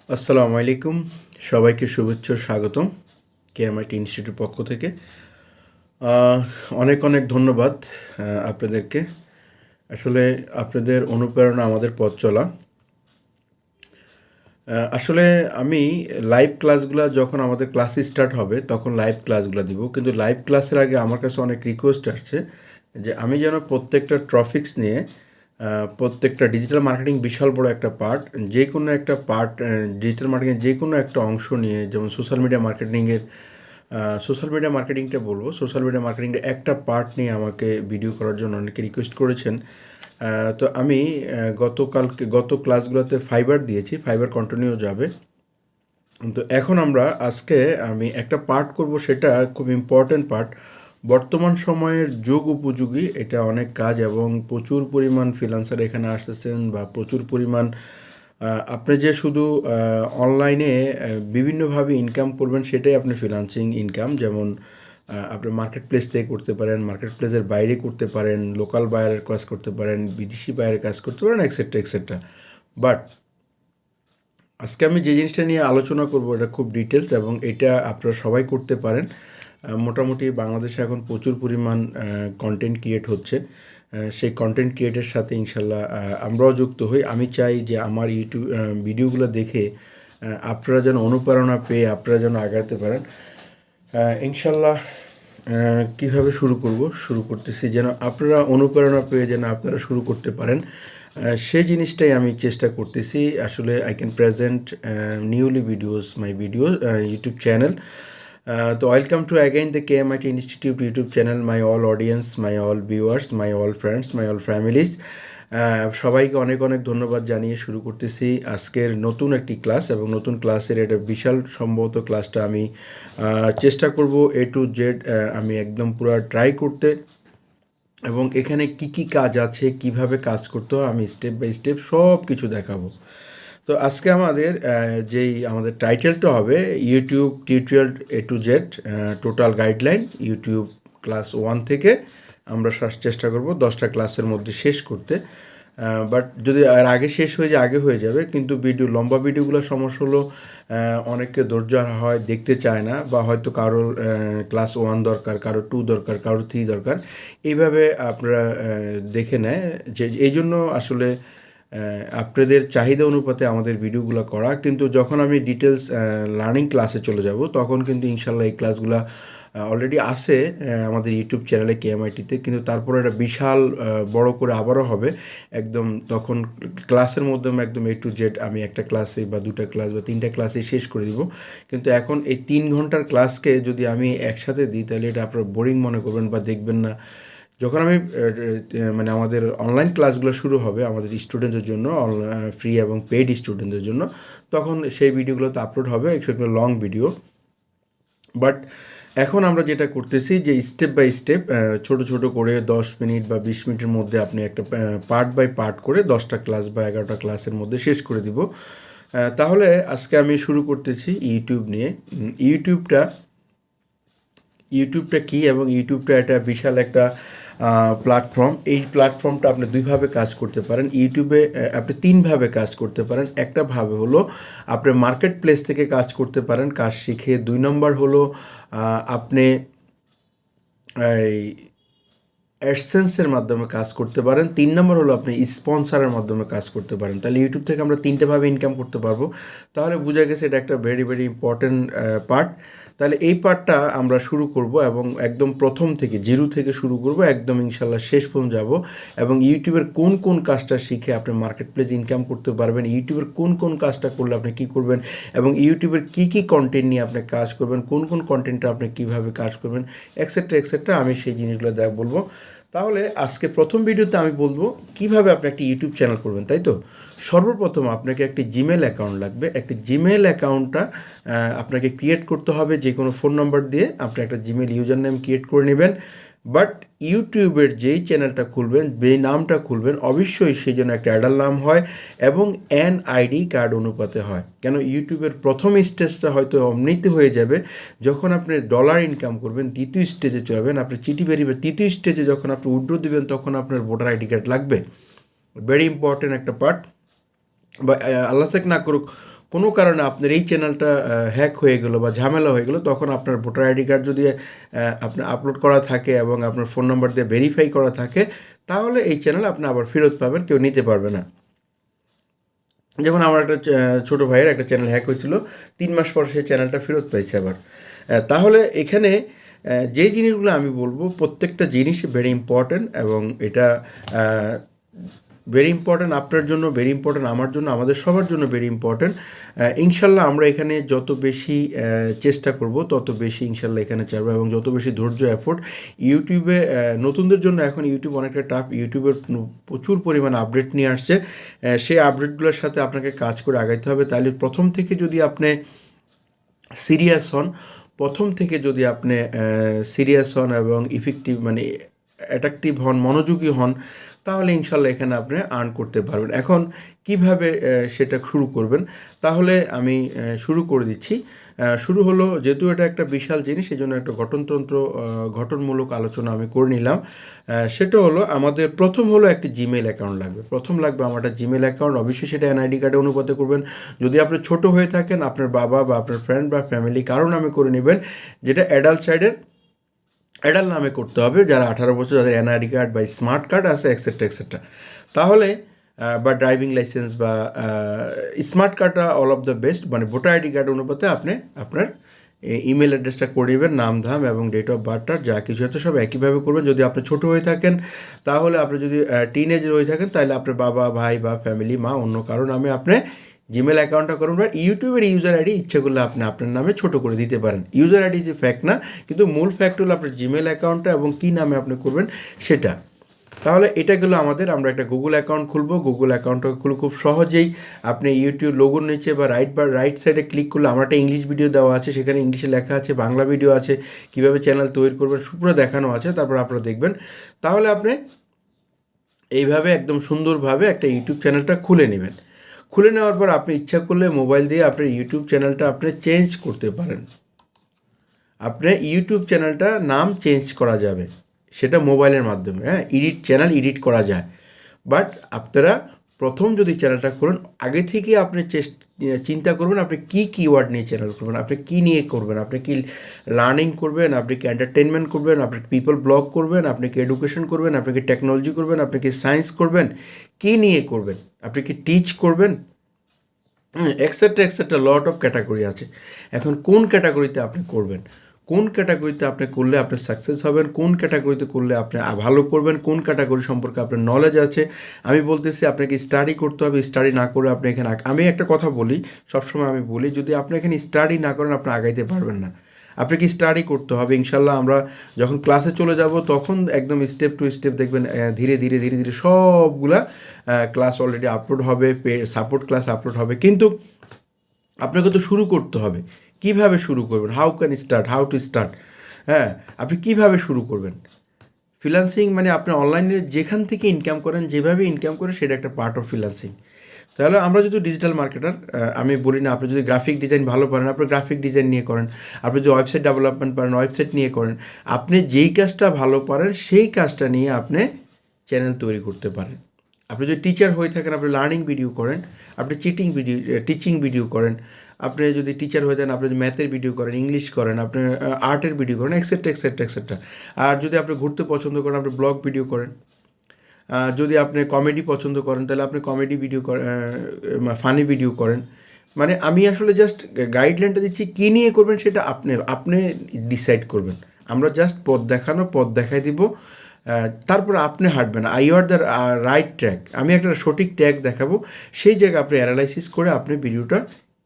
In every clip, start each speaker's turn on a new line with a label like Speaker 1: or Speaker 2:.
Speaker 1: আসসালামু আলাইকুম, সবাইকে শুভেচ্ছা ও স্বাগতম এমআইট ইনস্টিটিউটের পক্ষ থেকে। আহ, অনেক অনেক ধন্যবাদ আপনাদেরকে। আসলে আপনাদের অনুপ্রেরণা আমাদের পথ চলা। আসলে আমি লাইভ ক্লাসগুলো যখন আমাদের ক্লাস স্টার্ট হবে তখন লাইভ ক্লাসগুলো দিব, কিন্তু লাইভ ক্লাসের আগে আমার কাছে অনেক রিকোয়েস্ট আসছে যে আমি যেন প্রত্যেকটা টপিকস নিয়ে প্রত্যেকটা ডিজিটাল মার্কেটিং বিশাল বড় একটা পার্ট, যে কোনো একটা পার্ট, ডিজিটাল মার্কেটিং যে কোনো একটা অংশ নিয়ে, যেমন সোশ্যাল মিডিয়া মার্কেটিংটা বলবো, সোশ্যাল মিডিয়া মার্কেটিংয়ের একটা পার্ট নিয়ে আমাকে ভিডিও করার জন্য অনেকে রিকোয়েস্ট করেছেন। তো আমি গত ক্লাসগুলোতে ফাইবার দিয়েছি, ফাইবার কন্টিনিউ যাবে। তো এখন আজকে আমি একটা পার্ট করব, সেটা খুব ইম্পর্ট্যান্ট পার্ট, বর্তমান সময়ের যুগ উপযোগী এটা অনেক কাজ, এবং প্রচুর পরিমাণ ফ্রিল্যান্সার এখানে আসতেছেন, বা প্রচুর পরিমাণ আপনি যে শুধু অনলাইনে বিভিন্নভাবে ইনকাম করবেন সেটাই আপনি ফ্রিল্যান্সিং ইনকাম। যেমন আপনি মার্কেট প্লেস থেকে করতে পারেন, মার্কেট প্লেসের বাইরে করতে পারেন, লোকাল বায়ারের কাজ করতে পারেন, বিদেশি বায়ারের কাজ করতে পারেন, এক্সেট্রা এক্সেট্রা। বাট আজকে আমি যে জিনিসটা নিয়ে আলোচনা করব এটা খুব ডিটেলস, এবং এটা আপনারা সবাই করতে পারেন। মোটামুটি বাংলাদেশে এখন প্রচুর পরিমাণ কন্টেন্ট ক্রিয়েট হচ্ছে। সেই কন্টেন্ট ক্রিয়েটের সাথে ইনশাল্লাহ আমরাও যুক্ত হই। আমি চাই যে আমার ইউটিউব ভিডিওগুলো দেখে আপনারা যেন অনুপ্রেরণা পেয়ে আপনারা যেন আগাতে পারেন। ইনশাল্লাহ কীভাবে শুরু করতেছি, যেন আপনারা অনুপ্রেরণা পেয়ে যেন আপনারা শুরু করতে পারেন, সেই জিনিসটাই আমি চেষ্টা করতেছি। আসলে I can present newly my video YouTube channel. তো welcome to again the kmitInstitute institute YouTube channel, my all audience, my all viewers, my all friends, my all families. সবাইকে অনেক অনেক ধন্যবাদ জানিয়ে শুরু করতেছি আজকের নতুন একটি ক্লাস, এবং নতুন ক্লাসের এটা বিশাল সম্ভবত ক্লাসটা আমি চেষ্টা করব A to Z আমি একদম পুরো ট্রাই করতে, এবং এখানে কি কি কাজ আছে, কিভাবে কাজ করতে হয়, আমি স্টেপ বাই স্টেপ সব কিছু দেখাবো। তো আজকে আমাদের টাইটেলটা হবে YouTube tutorial A to Z, total guideline YouTube class 1 থেকে আমরা চেষ্টা করব 10টা ক্লাসের মধ্যে শেষ করতে। বাট যদি আর আগে শেষ হয়ে যাবে, কিন্তু লম্বা ভিডিওগুলো সমস্যা হলো অনেকে ধৈর্য হয়, দেখতে চায় না, বা হয়তো কারোর ক্লাস 1 দরকার, কারো 2 দরকার, কারো 3 দরকার, এইভাবে আপনারা দেখে নেয়। যে এই জন্য আসলে আপনাদের চাহিদা অনুপাতে আমাদের ভিডিওগুলো করা। কিন্তু যখন আমি ডিটেলস লার্নিং ক্লাসে চলে যাব তখন কিন্তু ইনশাল্লাহ এই ক্লাসগুলো অলরেডি আছে আমাদের ইউটিউব চ্যানেলে KMITতে, কিন্তু তারপরে এটা বিশাল বড় করে আবারও হবে একদম। তখন ক্লাসের মাধ্যমে একদম A to Z আমি একটা ক্লাসে বা 2টা ক্লাস বা 3টা ক্লাসে শেষ করে দিব। কিন্তু এখন এই 3 ঘন্টার ক্লাসকে যদি আমি একসাথে দিই তাহলে এটা আপনারা বোরিং মনে করবেন বা দেখবেন না। যখন আমি মানে আমাদের অনলাইন ক্লাসগুলো শুরু হবে আমাদের স্টুডেন্টদের জন্য, ফ্রি এবং পেইড স্টুডেন্টদের জন্য, তখন সেই ভিডিওগুলোতে আপলোড হবে, সেগুলো লং ভিডিও। বাট এখন আমরা যেটা করতেছি যে স্টেপ বাই স্টেপ ছোট ছোট করে 10 মিনিট বা 20 মিনিটের মধ্যে আপনি একটা পার্ট বাই পার্ট করে 10টা ক্লাস বা 11টা ক্লাসের মধ্যে শেষ করে দিব। তাহলে আজকে আমি শুরু করতেছি ইউটিউব নিয়ে। ইউটিউবটা কি, এবং ইউটিউবটা একটা বিশাল একটা প্ল্যাটফর্ম। এই প্ল্যাটফর্মটা আপনি দুইভাবে কাজ করতে পারেন। ইউটিউবে আপনি তিনভাবে কাজ করতে পারেন। একটা ভাবে হলো আপনি মার্কেট প্লেস থেকে কাজ করতে পারেন কাজ শিখে। 2 নম্বর হলো আপনি এই অ্যাডসেন্সের মাধ্যমে কাজ করতে পারেন। 3 নম্বর হলো আপনি স্পন্সরের মাধ্যমে কাজ করতে পারেন। তাহলে ইউটিউব থেকে আমরা 3টেভাবে ইনকাম করতে পারবো। তাহলে বোঝা গেছে এটা একটা ভেরি ভেরি ইম্পর্ট্যান্ট পার্ট। তাহলে এই পার্টটা আমরা শুরু করব, এবং একদম প্রথম থেকে জিরো থেকে শুরু করব, একদম ইনশাল্লাহ শেষ পর্যন্ত যাব। এবং ইউটিউবের কোন কোন কাজটা শিখে আপনি মার্কেট প্লেস ইনকাম করতে পারবেন, ইউটিউবের কোন কোন কাজটা করলে আপনি কী করবেন, এবং ইউটিউবের কী কী কন্টেন্ট নিয়ে আপনি কাজ করবেন, কোন কোন কন্টেন্টটা আপনি কীভাবে কাজ করবেন, এক্সেট্রা এক্সেট্রা, আমি সেই জিনিসগুলো বলবো। তাহলে আজকে প্রথম ভিডিওতে আমি বলবো কিভাবে আপনি একটা ইউটিউব চ্যানেল করবেন, তাই তো। সর্বপ্রথম আপনাকে একটি জিমেল অ্যাকাউন্ট লাগবে। একটি জিমেল অ্যাকাউন্টটা আপনাকে ক্রিয়েট করতে হবে যে কোনো ফোন নাম্বার দিয়ে। আপনি একটা জিমেল ইউজার নেম ক্রিয়েট করে নেবেন। বাট ইউটিউবের যেই চ্যানেলটা খুলবেন, যেই নামটা খুলবেন, অবশ্যই সেই জন্য একটা অ্যাডাল নাম হয় এবং NID কার্ড অনুপাতে হয়। কেন, ইউটিউবের প্রথম স্টেজটা হয়তো অমৃত হয়ে যাবে যখন আপনি ডলার ইনকাম করবেন, দ্বিতীয় স্টেজে চলবেন, আপনি চিঠি বেরিয়ে, তৃতীয় স্টেজে যখন আপনি উইথড্র দেবেন তখন আপনার ভোটার ID কার্ড লাগবে। ভেরি ইম্পর্টেন্ট একটা পার্ট। বা আল্লাহ না করুক কোনো কারণে আপনার এই চ্যানেলটা হ্যাক হয়ে গেলো বা ঝামেলা হয়ে গেলো, তখন আপনার ভোটার আইডি কার্ড যদি আপনার আপলোড করা থাকে এবং আপনার ফোন নাম্বার দিয়ে ভেরিফাই করা থাকে, তাহলে এই চ্যানেল আপনি আবার ফেরত পাবেন, কেউ নিতে পারবে না। যেমন আমার একটা ছোটো ভাইয়ের একটা চ্যানেল হ্যাক হয়েছিল, 3 মাস পর সেই চ্যানেলটা ফেরত পাইছে আবার। তাহলে এখানে যে জিনিসগুলো আমি বলবো, প্রত্যেকটা জিনিসই ভেরি ইম্পর্ট্যান্ট, এবং এটা ভেরি ইম্পর্ট্যান্ট আপনার জন্য, ভেরি ইম্পর্ট্যান্ট আমার জন্য, আমাদের সবার জন্য ভেরি ইম্পর্ট্যান্ট। ইনশাল্লাহ আমরা এখানে যত বেশি চেষ্টা করব তত বেশি ইনশাল্লাহ এখানে চাইবো, এবং যত বেশি ধৈর্য এফোর্ট। ইউটিউবে নতুনদের জন্য এখন ইউটিউব অনেকটা টাফ, ইউটিউবের প্রচুর পরিমাণ আপডেট নিয়ে আসছে, সেই আপডেটগুলোর সাথে আপনাকে কাজ করে আগাইতে হবে। তাহলে প্রথম থেকে যদি আপনি সিরিয়াস হন, প্রথম থেকে যদি আপনি সিরিয়াস হন এবং ইফেক্টিভ মানে অ্যাট্রাকটিভ হন, মনোযোগী হন, তাহলে ইনশাল্লাহ এখানে আপনি আর্ন করতে পারবেন। এখন কিভাবে সেটা শুরু করবেন, তাহলে আমি শুরু করে দিচ্ছি। শুরু হলো, যেহেতু এটা একটা বিশাল জিনিস, এই জন্য একটা গঠনমূলক আলোচনা আমি করে নিলাম। সেটা হলো, আমাদের প্রথম হলো একটি জিমেইল অ্যাকাউন্ট লাগবে। প্রথম লাগবে আমার একটা জিমেইল অ্যাকাউন্ট, অবশ্যই সেটা এনআইডি কার্ডে অনুপাতে করবেন। যদি আপনি ছোট হয়ে থাকেন, আপনার বাবা বা আপনার ফ্রেন্ড বা ফ্যামিলি কারো নামে করে নেবেন, যেটা অ্যাডাল্ট নামে করতে হবে, যারা 18 বছর, যাদের এনআইডি কার্ড বা স্মার্ট কার্ড আছে, এক্সেট্রা এক্সেট্রা। তাহলে বা ড্রাইভিং লাইসেন্স বা স্মার্ট কার্ডটা অল অফ দ্য বেস্ট, মানে ভোটার আইডি কার্ড অনুপাতে আপনি আপনার ইমেল অ্যাড্রেসটা করে নেবেন, নাম ধাম এবং ডেট অফ বার্থটার যা কিছু আছে সব একইভাবে করবেন। যদি আপনি ছোটো হয়ে থাকেন, তাহলে আপনি যদি টিনেজের হয়ে থাকেন, তাহলে আপনার বাবা, ভাই বা ফ্যামিলি, মা, অন্য কারো নামে আপনি জিমেল অ্যাকাউন্টটা করুন। বা ইউটিউবের ইউজার আইডি ইচ্ছে করলে আপনি আপনার নামে ছোটো করে দিতে পারেন। ইউজার আইডি যে ফ্যাক্ট না, কিন্তু মূল ফ্যাক্ট হলো আপনার জিমেল অ্যাকাউন্টটা এবং কী নামে আপনি করবেন সেটা। তাহলে এটা গেলো আমাদের, আমরা একটা গুগল অ্যাকাউন্ট খুলবো। গুগল অ্যাকাউন্টটা খুলে খুব সহজেই আপনি ইউটিউব লোগোর নিচে বা রাইট সাইডে ক্লিক করলে আমার একটা ইংলিশ ভিডিও দেওয়া আছে, সেখানে ইংলিশে লেখা আছে, বাংলা ভিডিও আছে, কীভাবে চ্যানেল তৈরি করবেন পুরো দেখানো আছে, তারপর আপনারা দেখবেন। তাহলে আপনি এইভাবে একদম সুন্দরভাবে একটা ইউটিউব চ্যানেলটা খুলে নেবেন। খুলে নেওয়ার পর আপনি ইচ্ছা করলে মোবাইল দিয়ে আপনার ইউটিউব চ্যানেলটা আপনি চেঞ্জ করতে পারেন। আপনার ইউটিউব চ্যানেলটা নাম চেঞ্জ করা যাবে, সেটা মোবাইলের মাধ্যমে। চ্যানেল এডিট করা যায়। বাট আপনারা প্রথম যদি চ্যানেলটা করেন, আগে থেকে আপনি চিন্তা করবেন আপনি কী কিওয়ার্ড নিয়ে চ্যানেল করবেন, আপনি কী নিয়ে করবেন, আপনি কি লার্নিং করবেন, আপনি কি এন্টারটেনমেন্ট করবেন, আপনি পিপল ব্লগ করবেন, আপনি কি এডুকেশন করবেন, আপনি কি টেকনোলজি করবেন, আপনি কি সায়েন্স করবেন, কী নিয়ে করবেন, আপনি কি টিচ করবেন, এক্সেট্রা লট অফ ক্যাটাগরি আছে। এখন কোন ক্যাটাগরিতে আপনি করবেন, কোন ক্যাটাগরিতে আপনি করলে আপনি সাকসেস হবেন, কোন ক্যাটাগরিতে করলে আপনি ভালো করবেন, কোন ক্যাটাগরি সম্পর্কে আপনার নলেজ আছে, আমি বলতেছি আপনাকে স্টাডি করতে হবে। স্টাডি না করে আপনি এখানে, আমি একটা কথা বলি, সবসময় আমি বলি, যদি আপনি এখানে স্টাডি না করেন আপনি আগাইতে পারবেন না। আপনাকে স্টাডি করতে হবে। ইনশাল্লাহ আমরা যখন ক্লাসে চলে যাব, তখন একদম স্টেপ টু স্টেপ দেখবেন ধীরে ধীরে ধীরে ধীরে সবগুলা ক্লাস অলরেডি আপলোড হবে, সাপোর্ট ক্লাস আপলোড হবে। কিন্তু আপনাকে তো শুরু করতে হবে। কিভাবে শুরু করবেন, হাউ টু স্টার্ট, আপনি কিভাবে শুরু করবেন। ফ্রিল্যান্সিং মানে আপনি অনলাইনে যেখান থেকে ইনকাম করেন, যেভাবে ইনকাম করেন, সেটা একটা পার্ট অফ ফ্রিল্যান্সিং। তাহলে আমরা যদি ডিজিটাল মার্কেটার, আমি বলি না, আপনি যদি গ্রাফিক ডিজাইন ভালো পারেন, আপনি গ্রাফিক ডিজাইন নিয়ে করেন, আপনি যদি ওয়েবসাইট ডেভেলপমেন্ট পারেন, ওয়েবসাইট নিয়ে করেন, আপনি যেই কাজটা ভালো পারেন সেই কাজটা নিয়ে আপনি চ্যানেল তৈরি করতে পারেন। আপনি যদি টিচার হয়ে থাকেন, আপনি লার্নিং ভিডিও করেন, আপনি টিচিং ভিডিও করেন, আপনি যদি টিচার হয়ে থাকেন, আপনি যদি ম্যাথের ভিডিও করেন, ইংলিশ করেন, আপনি আর্টের ভিডিও করেন, এক্সেট্রা। আর যদি আপনি ঘুরতে পছন্দ করেন, আপনি ব্লগ ভিডিও করেন। যদি আপনি কমেডি পছন্দ করেন, তাহলে আপনি কমেডি ভিডিও করেন, ফানি ভিডিও করেন। মানে আমি আসলে জাস্ট গাইডলাইনটা দিচ্ছি, কী নিয়ে করবেন সেটা আপনি ডিসাইড করবেন। আমরা জাস্ট পথ দেখাই দিব, তারপর আপনি হাঁটবেন। I are the right track, আমি একটা সঠিক ট্র্যাক দেখাবো, সেই জায়গায় আপনি অ্যানালাইসিস করে আপনি ভিডিওটা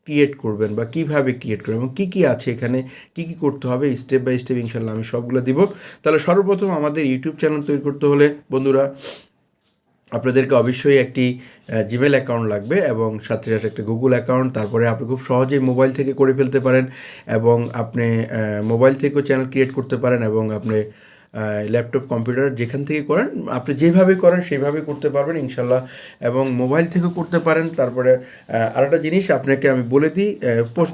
Speaker 1: ক্রিয়েট করবেন বা কীভাবে ক্রিয়েট করবেন এবং কী আছে এখানে, কী করতে হবে, স্টেপ বাই স্টেপ ইনশাল্লাহ আমি সবগুলো দিব। তাহলে সর্বপ্রথম আমাদের ইউটিউব চ্যানেল তৈরি করতে হলে বন্ধুরা, আপনাদেরকে অবশ্যই একটি জিমেল অ্যাকাউন্ট লাগবে এবং সাথে সাথে একটা গুগল অ্যাকাউন্ট। তারপরে আপনি খুব সহজেই মোবাইল থেকে করে ফেলতে পারেন, এবং আপনি মোবাইল থেকেও চ্যানেল ক্রিয়েট করতে পারেন, এবং আপনি ল্যাপটপ, কম্পিউটার যেখান থেকে করেন, আপনি যেভাবে করেন সেইভাবে করতে পারবেন ইনশাল্লাহ, এবং মোবাইল থেকেও করতে পারেন। তারপরে আরেকটা জিনিস আপনাকে আমি বলে দিই,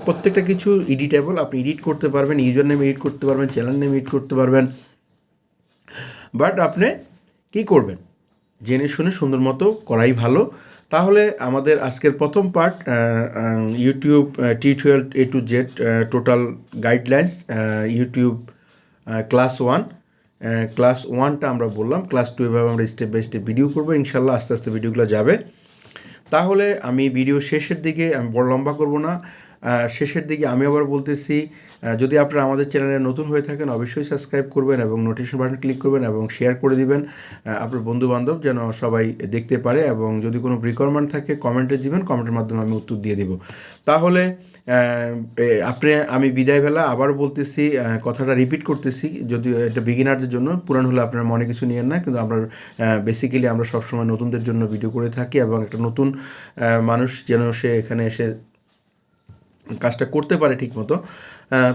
Speaker 1: প্রত্যেকটা কিছু এডিটেবল, আপনি এডিট করতে পারবেন, ইউজার নেম এডিট করতে পারবেন, চ্যানেল নেম এডিট করতে পারবেন। বাট আপনি কী করবেন, জেনে শুনে সুন্দর মতো করাই ভালো। তাহলে আমাদের আজকের প্রথম part YouTube T12 A to Z total guidelines YouTube class 1 class 1টা আমরা বললাম, ক্লাস 2 এভাবে আমরা স্টেপ বাই স্টেপ ভিডিও করবো ইনশাল্লাহ, আস্তে আস্তে ভিডিওগুলো যাবে। তাহলে আমি ভিডিও শেষের দিকে, আমি বড় লম্বা করব না, শেষের দিকে আমি আবার বলতেছি, যদি আপনারা আমাদের চ্যানেলে নতুন হয়ে থাকেন অবশ্যই সাবস্ক্রাইব করবেন এবং নোটিফিকেশন বাটন ক্লিক করবেন এবং শেয়ার করে দিবেন আপনার বন্ধুবান্ধব যেন সবাই দেখতে পারে, এবং যদি কোনো রিকোয়ারমেন্ট থাকে কমেন্টে দিবেন, কমেন্টের মাধ্যমে আমি উত্তর দিয়ে দিব। তাহলে আমি বিদায় বেলা আবার বলতেছি, কথাটা রিপিট করতেছি, যদি এটা বিগিনারদের জন্য, পুরান হলে আপনার মনে কিছু নিয়েন না, কিন্তু আমরা বেসিক্যালি আমরা সবসময় নতুনদের জন্য ভিডিও করে থাকি, এবং একটা নতুন মানুষ যেন সে এখানে এসে কাজটা করতে পারে ঠিকমতো।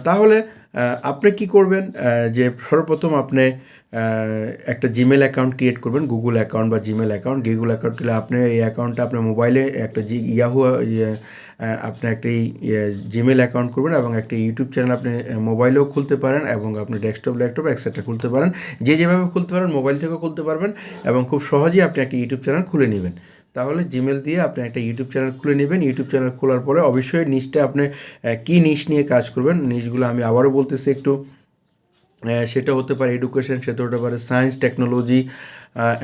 Speaker 1: তাহলে আপনি কি করবেন, যে সর্বপ্রথম আপনি একটা জিমেল অ্যাকাউন্ট ক্রিয়েট করবেন, গুগল অ্যাকাউন্ট বা জিমেল অ্যাকাউন্ট। গুগল অ্যাকাউন্ট করলে আপনি এই অ্যাকাউন্টটা আপনার মোবাইলে একটা ইয়াহু আপনি একটা জিমেল অ্যাকাউন্ট করবেন, এবং একটা ইউটিউব চ্যানেল আপনি মোবাইলেও খুলতে পারেন, এবং আপনি ডেস্কটপ ল্যাপটপ এক্সেট্রা খুলতে পারেন, যেভাবে খুলতে পারেন মোবাইল থেকেও খুলতে পারবেন, এবং খুব সহজেই আপনি একটা ইউটিউব চ্যানেল খুলে নেবেন। তাহলে জিমেল দিয়ে আপনি একটা ইউটিউব চ্যানেল খুলে নেবেন। ইউটিউব চ্যানেল খোলার পরে অবশ্যই নিচটা আপনি কী নিশ নিয়ে কাজ করবেন, নিশগুলো আমি আবারও বলতেছি একটু, সেটা হতে পারে এডুকেশন, সেটা হতে পারে science, technology,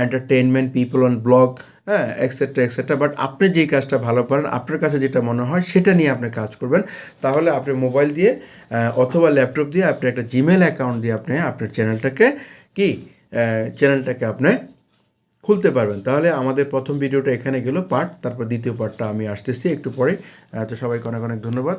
Speaker 1: entertainment, people on blog, হ্যাঁ, এক্সেট্রা এক্সেট্রা। বাট আপনি যেই কাজটা ভালো পারেন, আপনার কাছে যেটা মনে হয় সেটা নিয়ে আপনি কাজ করবেন। তাহলে আপনি মোবাইল দিয়ে অথবা ল্যাপটপ দিয়ে আপনি একটা জিমেল অ্যাকাউন্ট দিয়ে আপনি আপনার চ্যানেলটাকে আপনি খুলতে পারবেন। তাহলে আমাদের প্রথম ভিডিওটা এখানে গেল পার্ট, তারপর দ্বিতীয় পার্টটা আমি আসতেছি একটু পরে। তো সবাইকে অনেক অনেক ধন্যবাদ।